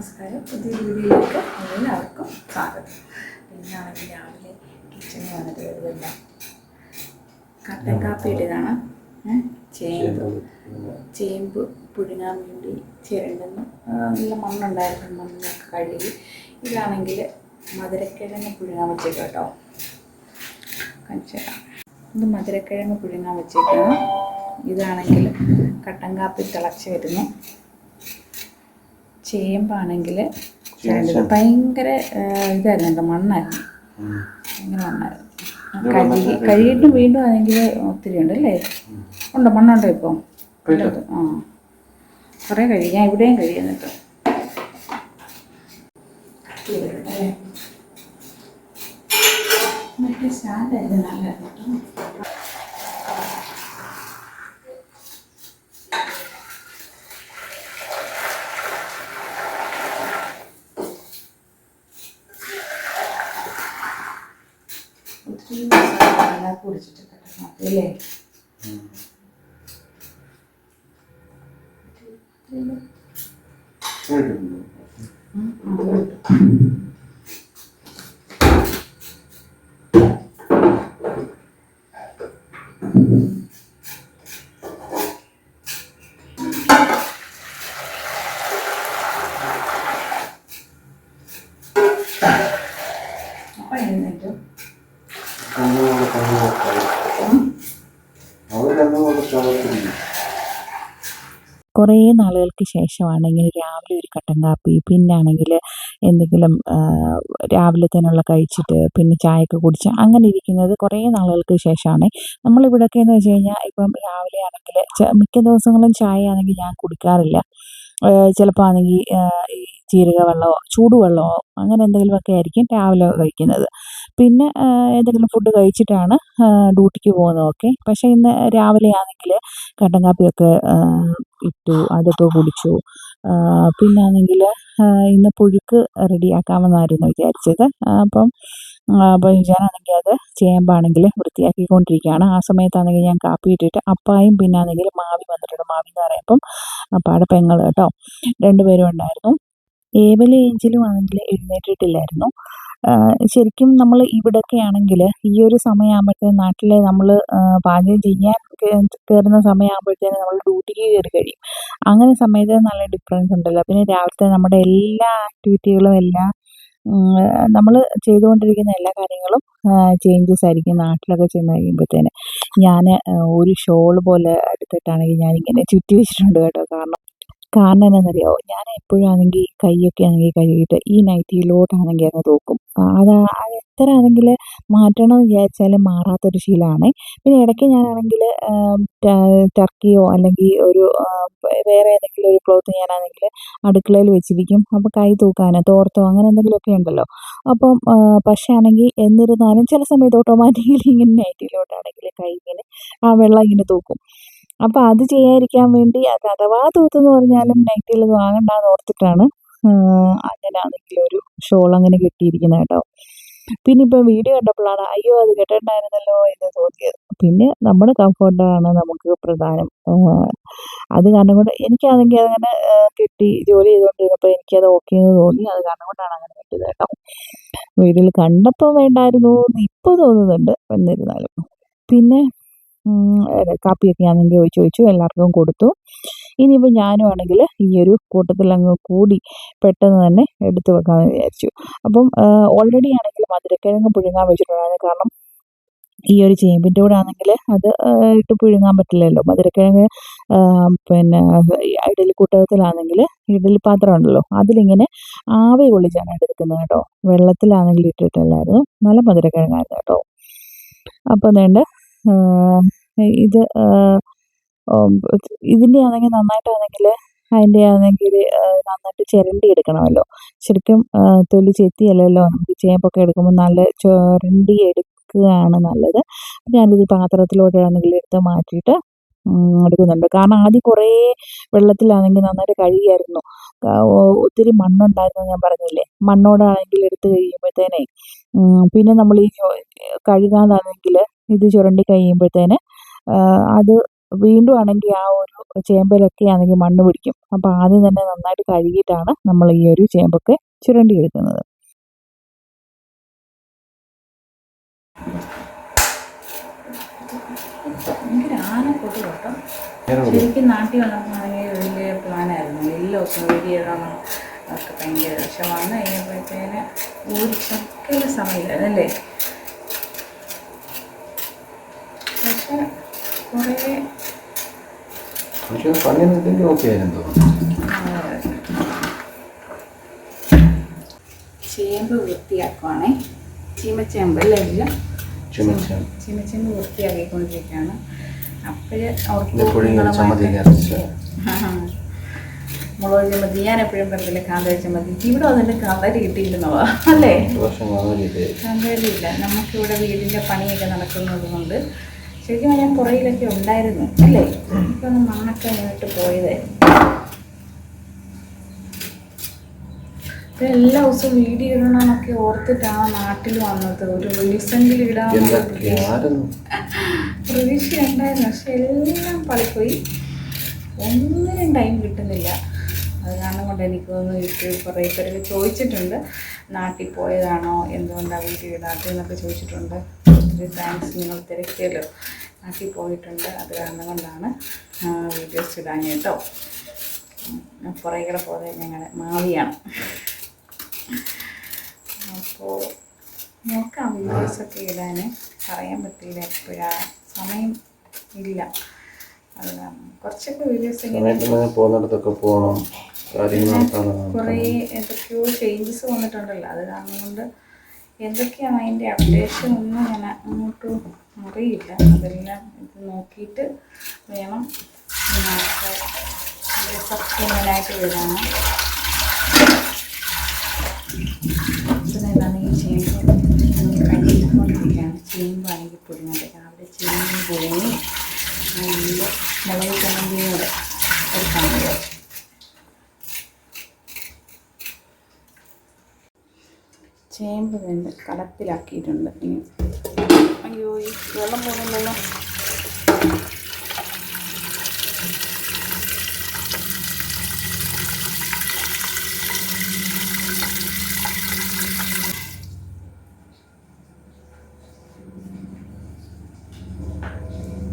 നമസ്കാരം. പുതിയൊരു വീഡിയോയിലേക്ക് എല്ലാവർക്കും സ്വാഗതം. ഇന്നാണെങ്കിൽ രാവിലെ കിച്ചണിൽ വന്നിട്ട് വരുന്നതെല്ലാം കട്ടൻ കാപ്പി ഇടുകയാണ്. ചേമ്പ് പുഴുങ്ങാൻ വേണ്ടി ചിരണ്ടെന്ന് നല്ല മണ്ണുണ്ടായിരുന്നു, മണ്ണൊക്കെ കഴുകി. ഇതാണെങ്കിൽ മധുരക്കിഴങ്ങ് പുഴുങ്ങാൻ വെച്ചേക്കാം കേട്ടോ. കാണിച്ചേക്കാം. ഇത് മധുരക്കിഴങ്ങ് പുഴുങ്ങാൻ വെച്ചേക്കാണ്. ഇതാണെങ്കിൽ കട്ടൻ കാപ്പി തിളച്ച് വരുന്നു. ചേമ്പാണെങ്കിൽ ഭയങ്കര ഇതായിരുന്നു കേട്ടോ, മണ്ണായിരുന്നു, ഭയങ്കര മണ്ണായിരുന്നു. കഴുകിയിട്ട് വീണ്ടും ആണെങ്കിൽ ഒത്തിരി ഉണ്ട് അല്ലേ? ഉണ്ടോ? മണ്ണുണ്ടോ ഇപ്പോൾ? ആ, കുറേ കഴുകി. ഞാൻ ഇവിടെയും കഴുകി എന്നിട്ട് മറ്റേ സ്റ്റാൻഡായിരുന്നു നല്ലതായിരുന്നു കേട്ടോ. ഒത്തിരി മസാല പൊടിച്ചിട്ട് അല്ലേ? അപ്പം എഴുന്നേറ്റോ? കുറേ നാളുകൾക്ക് ശേഷമാണ് ഇങ്ങനെ രാവിലെ ഒരു കട്ടൻ കാപ്പി, പിന്നാണെങ്കിൽ എന്തെങ്കിലും രാവിലത്തേനുള്ള കഴിച്ചിട്ട് പിന്നെ ചായയൊക്കെ കുടിച്ച് അങ്ങനെ ഇരിക്കുന്നത് കുറേ നാളുകൾക്ക് ശേഷമാണ്. നമ്മളിവിടെയൊക്കെ എന്ന് വെച്ച് കഴിഞ്ഞാൽ ഇപ്പം രാവിലെ ആണെങ്കിൽ മിക്ക ദിവസങ്ങളും ചായ ആണെങ്കിൽ ഞാൻ കുടിക്കാറില്ല. ചിലപ്പോൾ ആണെങ്കിൽ ഈ ജീരക വെള്ളമോ ചൂടുവെള്ളമോ അങ്ങനെ എന്തെങ്കിലുമൊക്കെ ആയിരിക്കും രാവിലെ കഴിക്കുന്നത്. പിന്നെ എന്തെങ്കിലും ഫുഡ് കഴിച്ചിട്ടാണ് ഡ്യൂട്ടിക്ക് പോകുന്നതൊക്കെ. പക്ഷേ ഇന്ന് രാവിലെ ആണെങ്കിൽ കട്ടൻ കാപ്പിയൊക്കെ ഇട്ടു, അതൊക്കെ കുടിച്ചു. പിന്നാണെങ്കിൽ ഇന്ന് പുഴുക്ക് റെഡിയാക്കാമെന്നായിരുന്നു വിചാരിച്ചത്. അപ്പം ഞാനാണെങ്കിൽ അത് ചേമ്പാണെങ്കിൽ വൃത്തിയാക്കിക്കൊണ്ടിരിക്കുകയാണ്. ആ സമയത്താണെങ്കിൽ ഞാൻ കാപ്പി ഇട്ടിട്ട് അപ്പായും പിന്നാണെങ്കിൽ മാവി വന്നിട്ടുണ്ട്. മാവി എന്ന് പറയുമ്പം അപ്പാടെ പെങ്ങൾ കേട്ടോ. രണ്ടുപേരും ഉണ്ടായിരുന്നു. ഏവലും ഏഞ്ചലും ആണെങ്കിൽ എഴുന്നേറ്റിട്ടില്ലായിരുന്നു. ശരിക്കും നമ്മൾ ഇവിടെയൊക്കെ ആണെങ്കിൽ ഈ ഒരു സമയമാകുമ്പോഴത്തേനും നാട്ടിലെ നമ്മൾ പാചകം ചെയ്യാൻ കയറുന്ന സമയമാകുമ്പോഴത്തേനും നമ്മൾ ഡ്യൂട്ടിക്ക് കയറി കഴിയും. അങ്ങനെ സമയത്ത് നല്ല ഡിഫറൻസ് ഉണ്ടല്ലോ. പിന്നെ രാവിലത്തെ നമ്മുടെ എല്ലാ ആക്ടിവിറ്റികളും എല്ലാം നമ്മൾ ചെയ്തുകൊണ്ടിരിക്കുന്ന എല്ലാ കാര്യങ്ങളും ചേഞ്ചസ് ആയിരിക്കും നാട്ടിലൊക്കെ ചെന്ന് കഴിയുമ്പോഴത്തേന്. ഞാൻ ഒരു ഷോൾ പോലെ എടുത്തിട്ടാണെങ്കിൽ ഞാനിങ്ങനെ ചുറ്റി വെച്ചിട്ടുണ്ട് കേട്ടോ. കാരണം എന്താണെന്നറിയാമോ? ഞാൻ എപ്പോഴും ആണെങ്കിൽ കൈയൊക്കെ ആണെങ്കിൽ കഴുകിയിട്ട് ഈ നൈറ്റിയിലോട്ടാണെങ്കിൽ അങ്ങ് തൂക്കും. അത് എത്ര ആണെങ്കിൽ മാറ്റണമെന്ന് വിചാരിച്ചാലും മാറാത്തൊരു ശീലമാണ്. പിന്നെ ഇടയ്ക്ക് ഞാനാണെങ്കിൽ ടർക്കിയോ അല്ലെങ്കിൽ ഒരു വേറെ ഏതെങ്കിലും ഒരു ക്ലോത്ത് ഞാനാണെങ്കിൽ അടുക്കളയിൽ വെച്ചിരിക്കും. അപ്പോൾ കൈ തൂക്കാനോ തോർത്തോ അങ്ങനെ എന്തെങ്കിലുമൊക്കെ ഉണ്ടല്ലോ. അപ്പം പക്ഷേ ആണെങ്കിൽ എന്നിരുന്നാലും ചില സമയത്ത് ഓട്ടോമാറ്റിക്കലി ഇങ്ങനെ നൈറ്റിയിലോട്ടാണെങ്കിൽ കൈ ഇങ്ങനെ ആ വെള്ളം ഇങ്ങനെ തൂക്കും. അപ്പോൾ അത് ചെയ്യാതിരിക്കാൻ വേണ്ടി അത് അഥവാ തൂത്തെന്ന് പറഞ്ഞാലും നൈറ്റിയിൽ വാങ്ങണ്ടെന്ന് ഓർത്തിട്ടാണ് അങ്ങനെയാണെങ്കിൽ ഒരു ഷോൾ അങ്ങനെ കെട്ടിയിരിക്കുന്നത് കേട്ടോ. പിന്നെ ഇപ്പോൾ വീഡിയോ കണ്ടപ്പോഴാണ് അയ്യോ അത് കെട്ടണ്ടായിരുന്നല്ലോ എന്ന് തോന്നിയത്. പിന്നെ നമ്മുടെ കംഫർട്ടാണ് നമുക്ക് പ്രധാനം. അത് കാരണം കൊണ്ട് എനിക്കാണെങ്കിൽ അതങ്ങനെ കെട്ടി ജോലി ചെയ്തുകൊണ്ടിരുന്നപ്പോൾ എനിക്കത് ഓക്കെ എന്ന് തോന്നി. അത് കാരണം കൊണ്ടാണ് അങ്ങനെ കെട്ടിയത് കേട്ടോ. വീഡിയോയിൽ കണ്ടപ്പോൾ വേണ്ടായിരുന്നു എന്ന് ഇപ്പോൾ തോന്നുന്നുണ്ട്. എന്നിരുന്നാലും പിന്നെ കാപ്പിയൊക്കെ ആണെങ്കിൽ ഒഴിച്ച് വെച്ചു, എല്ലാവർക്കും കൊടുത്തു. ഇനിയിപ്പോൾ ഞാനും ആണെങ്കിൽ ഈ ഒരു കൂട്ടത്തിൽ അങ്ങ് കൂടി പെട്ടെന്ന് തന്നെ എടുത്തു വെക്കാമെന്ന് വിചാരിച്ചു. അപ്പം ഓൾറെഡി ആണെങ്കിൽ മധുരക്കിഴങ്ങ് പുഴുങ്ങാൻ വെച്ചിട്ടുണ്ടായിരുന്നു. കാരണം ഈ ഒരു ചേമ്പിൻ്റെ കൂടെ ആണെങ്കിൽ അത് ഇട്ട് പുഴുങ്ങാൻ പറ്റില്ലല്ലോ. മധുരക്കിഴങ്ങ് പിന്നെ ഇഡലിക്കൂട്ടത്തിലാണെങ്കിൽ ഇഡലി പാത്രം ഉണ്ടല്ലോ അതിലിങ്ങനെ ആവി കൊള്ളിച്ചാണ് എടുക്കുന്നത് കേട്ടോ. വെള്ളത്തിലാണെങ്കിൽ ഇട്ടിട്ടില്ലായിരുന്നു. നല്ല മധുരക്കിഴങ്ങായിരുന്നു കേട്ടോ. അപ്പോൾ വേണ്ട ഇത് ഇതിൻ്റെ ആണെങ്കിൽ നന്നായിട്ടാണെങ്കിൽ അതിൻ്റെ ആണെങ്കിൽ നന്നായിട്ട് ചിരണ്ടി എടുക്കണമല്ലോ. ശരിക്കും തൊലി ചെത്തിയല്ലല്ലോ നമുക്ക് ചേമ്പൊക്കെ എടുക്കുമ്പോൾ നല്ല ചുരണ്ടി എടുക്കുകയാണ് നല്ലത്. ഞാനിത് പാത്രത്തിലോട്ടാണെങ്കിൽ എടുത്ത് മാറ്റിയിട്ട് എടുക്കുന്നുണ്ട്. കാരണം ആദ്യം കുറേ വെള്ളത്തിലാണെങ്കിൽ നന്നായിട്ട് കഴുകിയായിരുന്നു. ഒത്തിരി മണ്ണുണ്ടായിരുന്നു ഞാൻ പറഞ്ഞില്ലേ. മണ്ണോടാണെങ്കിൽ എടുത്ത് കഴിയുമ്പോഴത്തേനെ പിന്നെ നമ്മൾ ഈ കഴുകാനാണെങ്കിൽ ഇത് ചുരണ്ടി കഴിയുമ്പോഴത്തേന് അത് വീണ്ടും ആണെങ്കിൽ ആ ഒരു ചേമ്പിലൊക്കെ ആണെങ്കിൽ മണ്ണ് പിടിക്കും. അപ്പോൾ ആദ്യം തന്നെ നന്നായിട്ട് കഴുകിയിട്ടാണ് നമ്മൾ ഈ ഒരു ചേമ്പൊക്കെ ചുരണ്ടിയെടുക്കുന്നത്. ഭയങ്കര ആനക്കൊടി കേട്ടോ. ശരിക്കും നാട്ടിൽ വന്നപ്പോഴാണെങ്കിൽ വലിയ പ്ലാനായിരുന്നു എല്ലാം ഒക്കെ വീഡിയോയിടണം ഒക്കെ ഭയങ്കര. പക്ഷെ വന്നു കഴിഞ്ഞപ്പോഴത്തേന് ഒരു ചക്കല സമയമില്ലായിരുന്നു അല്ലേ. പക്ഷെ ചേമ്പ് വൃത്തിയാക്കുവാണേ. ചീമച്ചേമ്പ് അല്ലേ ഇല്ല, ചീമച്ചേമ്പ് വൃത്തിയാക്കിക്കൊണ്ടിരിക്കുകയാണ്. അപ്പോഴ് മുളക് ചമ്മന്തി. ഞാൻ എപ്പോഴും പറഞ്ഞില്ല കാന്താരി ചമ്മന്തി. ഇവിടെ വന്നിട്ട് കാന്താരി കിട്ടിയിരുന്നവാ അല്ലേ. കാന്താരി ഇല്ല. നമുക്കിവിടെ വീടിൻ്റെ പണിയൊക്കെ നടക്കുന്നത് കൊണ്ട് ശരിക്കും ഞാൻ പുറയിലൊക്കെ ഉണ്ടായിരുന്നു അല്ലേ. ഇപ്പൊ ഒന്ന് മണ്ണൊക്കെ ആയിട്ട് പോയതായിരുന്നു. എല്ലാ ദിവസവും വീഡിയോ ഇടണമെന്നൊക്കെ ഓർത്തിട്ടാണ് നാട്ടിൽ വന്നത്. ഒരു റീസെൻ്റിൽ ഇടാനുള്ള പ്രതീക്ഷ ഉണ്ടായിരുന്നു. പക്ഷെ എല്ലാം പളിപ്പോയി. ഒന്നിനും ടൈം കിട്ടുന്നില്ല. അത് കാരണം കൊണ്ട് എനിക്ക് തോന്നുന്നു യൂട്യൂബ് കുറേ പേരൊക്കെ ചോദിച്ചിട്ടുണ്ട് നാട്ടിൽ പോയതാണോ, എന്തുകൊണ്ടാണ് വീഡിയോ ഇടാത്തതെന്നൊക്കെ ചോദിച്ചിട്ടുണ്ട്. ഒത്തിരി താങ്ക്സ്, നിങ്ങൾ തിരക്കിയല്ലോ. നാട്ടിൽ പോയിട്ടുണ്ട്, അത് കാരണം കൊണ്ടാണ് വീഡിയോസ് ഇടാൻ കേട്ടോ. പുറകെ പോലെ ഞങ്ങളുടെ മാവിയാണ്. അപ്പോൾ നോക്കാം വീഡിയോസൊക്കെ ഇടാൻ. പറയാൻ പറ്റില്ല, എപ്പോഴാണ് സമയം ഇല്ല. അത് കാരണം കുറച്ചൊക്കെ വീഡിയോസ് പോകുന്നിടത്തൊക്കെ പോകണം. കുറേ എന്തൊക്കെയോ ചേഞ്ചസ് വന്നിട്ടുണ്ടല്ലോ. അത് കാരണം കൊണ്ട് എന്തൊക്കെയാണ് അതിൻ്റെ അപ്ഡേഷൻ ഒന്നും ഞാൻ അങ്ങോട്ട് അറിയില്ല. അതെല്ലാം ഇത് നോക്കിയിട്ട് വേണം സബ്സ്ക്രൈബായിട്ട് വരാണ്. പിന്നെ എന്താണ് ഈ ചേമ്പ് കഴുകിക്കൊണ്ടിരിക്കുകയാണ്. ചേമ്പാണെങ്കിൽ പൊടിഞ്ഞത് രാവിലെ ചേമ്പ് പൊടിഞ്ഞ് മുളക് ചമ്മന്തിയോടെ എടുക്കാൻ വിചാരിച്ചു. ചേമ്പ് തന്നെ കലത്തിലാക്കിയിട്ടുണ്ട്. ഇനി അയ്യോ ഈ വെള്ളം പോകുന്നുണ്ടല്ലോ.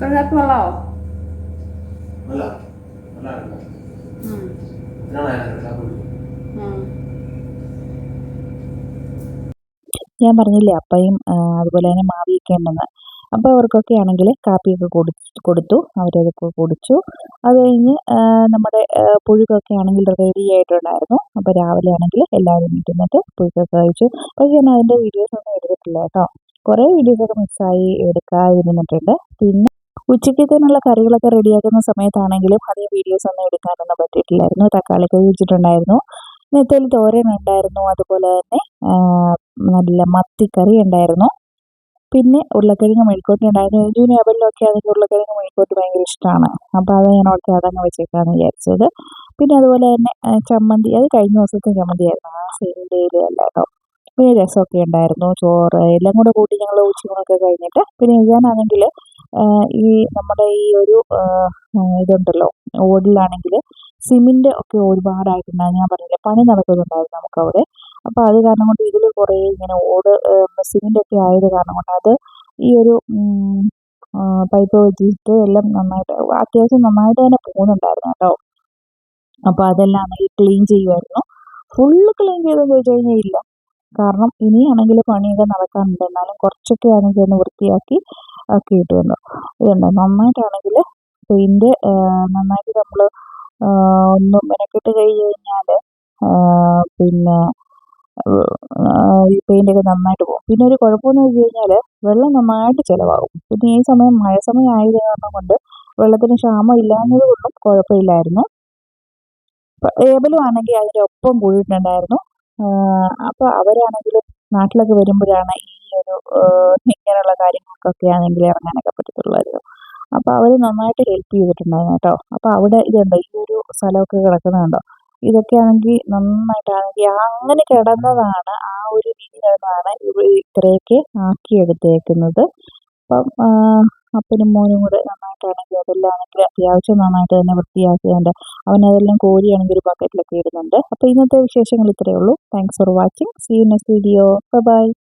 കഴുകാപ്പ് വെള്ളമോ? ഞാൻ പറഞ്ഞില്ലേ അപ്പയും അതുപോലെ തന്നെ മാവിയൊക്കെ ഉണ്ടെന്ന്. അപ്പോൾ അവർക്കൊക്കെ ആണെങ്കിൽ കാപ്പിയൊക്കെ കൊടുത്തു. അവരതൊക്കെ കുടിച്ചു. അത് കഴിഞ്ഞ് നമ്മുടെ പുഴുക്കൊക്കെ ആണെങ്കിൽ റെഡി ആയിട്ടുണ്ടായിരുന്നു. അപ്പോൾ രാവിലെ ആണെങ്കിൽ എല്ലാവരും ഇരുന്നിട്ട് പുഴുക്കൊക്കെ കഴിച്ചു. പക്ഷേ ഞാൻ അതിൻ്റെ വീഡിയോസ് ഒന്നും എടുത്തിട്ടില്ല കേട്ടോ. കുറേ വീഡിയോസൊക്കെ മിസ്സായി എടുക്കാതിരുന്നിട്ടുണ്ട്. പിന്നെ ഉച്ചയ്ക്കത്തേനുള്ള കറികളൊക്കെ റെഡിയാക്കുന്ന സമയത്താണെങ്കിലും അധികം വീഡിയോസ് ഒന്നും എടുക്കാനൊന്നും പറ്റിയിട്ടില്ലായിരുന്നു. തക്കാളിയൊക്കെ വെച്ചിട്ടുണ്ടായിരുന്നു, നെത്തോലി തോരൻ ഉണ്ടായിരുന്നു, അതുപോലെ തന്നെ നല്ല മത്തിക്കറി ഉണ്ടായിരുന്നു, പിന്നെ ഉരുളക്കിഴങ്ങ് മെഴുക്കുവരട്ടി ഉണ്ടായിരുന്നു. എരിവിന് അവലിലൊക്കെ ആണെങ്കിൽ ഉരുളക്കിഴങ്ങ് മെഴുക്കുവരട്ടി ഭയങ്കര ഇഷ്ടമാണ്. അപ്പോൾ അത് ഞാൻ ഓർത്ത് അതങ്ങ് വെച്ചേക്കാമെന്ന് വിചാരിച്ചത്. പിന്നെ അതുപോലെ തന്നെ ചമ്മന്തി, അത് കഴിഞ്ഞ ദിവസത്തെ ചമ്മന്തിയായിരുന്നു, ആ സെയിം ഡേയിൽ അല്ല കേട്ടോ. പിന്നെ രസമൊക്കെ ഉണ്ടായിരുന്നു, ചോറ് എല്ലാം കൂടെ കൂട്ടി ഞങ്ങൾ ഉച്ചയൂണൊക്കെ കഴിഞ്ഞിട്ട്. പിന്നെ ഞാനാണെങ്കിൽ ഈ നമ്മുടെ ഈ ഒരു ഇതുണ്ടല്ലോ, ഓടിലാണെങ്കിൽ സിമെൻ്റ് ഒക്കെ ഒരുപാടായിട്ടുണ്ടാകും. ഞാൻ പറഞ്ഞില്ലേ പണി നടക്കുന്നുണ്ടായിരുന്നു നമുക്കവിടെ. അപ്പോൾ അത് കാരണം കൊണ്ട് ഇതിൽ കുറേ ഇങ്ങനെ സിമെൻ്റൊക്കെ ആയത് കാരണം കൊണ്ട് അത് ഈ ഒരു പൈപ്പ് വെച്ചിട്ട് എല്ലാം നന്നായിട്ട് അത്യാവശ്യം നന്നായിട്ട് തന്നെ പോകുന്നുണ്ടായിരുന്നു കേട്ടോ. അപ്പോൾ അതെല്ലാം ക്ലീൻ ചെയ്യുമായിരുന്നു. ഫുള്ള് ക്ലീൻ ചെയ്തെന്ന് ചോദിച്ചു കഴിഞ്ഞാൽ ഇല്ല, കാരണം ഇനിയാണെങ്കിൽ പണിയൊക്കെ നടക്കാനുണ്ട്. എന്നാലും കുറച്ചൊക്കെ ആണെങ്കിൽ ഒന്ന് വൃത്തിയാക്കി ഒക്കെ ഇട്ടുവന്നു. ഇതുണ്ട് നന്നായിട്ടാണെങ്കിൽ പെയിൻറ്റ് നന്നായിട്ട് നമ്മൾ ഒന്ന് മെനക്കെട്ട് കഴിഞ്ഞ് കഴിഞ്ഞാൽ പിന്നെ ഈ പെയിൻ്റൊക്കെ നന്നായിട്ട് പോകും. പിന്നെ ഒരു കുഴപ്പമെന്ന് വെച്ച് കഴിഞ്ഞാൽ വെള്ളം നന്നായിട്ട് ചിലവാകും. പിന്നെ ഈ സമയം മഴ സമയം ആയത് കാരണം കൊണ്ട് വെള്ളത്തിന് ക്ഷാമം ഇല്ലാഞ്ഞത് കൊണ്ടും കുഴപ്പമില്ലായിരുന്നു. ഏബലും ആണെങ്കിൽ അതിൻ്റെ ഒപ്പം കൂടിയിട്ടുണ്ടായിരുന്നു. അപ്പോൾ അവരാണെങ്കിലും നാട്ടിലൊക്കെ വരുമ്പോഴാണ് ഈ ഒരു ഇങ്ങനെയുള്ള കാര്യങ്ങൾക്കൊക്കെ ആണെങ്കിൽ ഇറങ്ങാനൊക്കെ പറ്റത്തുള്ളായിരുന്നു. അപ്പോൾ അവർ നന്നായിട്ട് ഹെൽപ്പ് ചെയ്തിട്ടുണ്ടായിരുന്നു കേട്ടോ. അപ്പോൾ അവിടെ ഇതുണ്ട്, ഈ ഒരു സ്ഥലമൊക്കെ കിടക്കുന്നുണ്ടോ, ഇതൊക്കെ ആണെങ്കിൽ നന്നായിട്ടാണെങ്കിൽ അങ്ങനെ കിടന്നതാണ്, ആ ഒരു രീതി കിടന്നതാണ് ഇത്രയൊക്കെ ആക്കിയെടുത്തേക്കുന്നത്. അപ്പം അപ്പനും മോനും കൂടെ നന്നായിട്ടാണെങ്കിൽ അതെല്ലാം ആണെങ്കിൽ അത്യാവശ്യം നന്നായിട്ട് തന്നെ വൃത്തിയാക്കിയുണ്ട്. അവനതെല്ലാം കോരിയാണെങ്കിൽ ഒരു ബക്കറ്റിലൊക്കെ ഇടുന്നുണ്ട്. അപ്പോൾ ഇന്നത്തെ വിശേഷങ്ങൾ ഇത്രയേ ഉള്ളൂ. Thanks for watching. See you next video. By.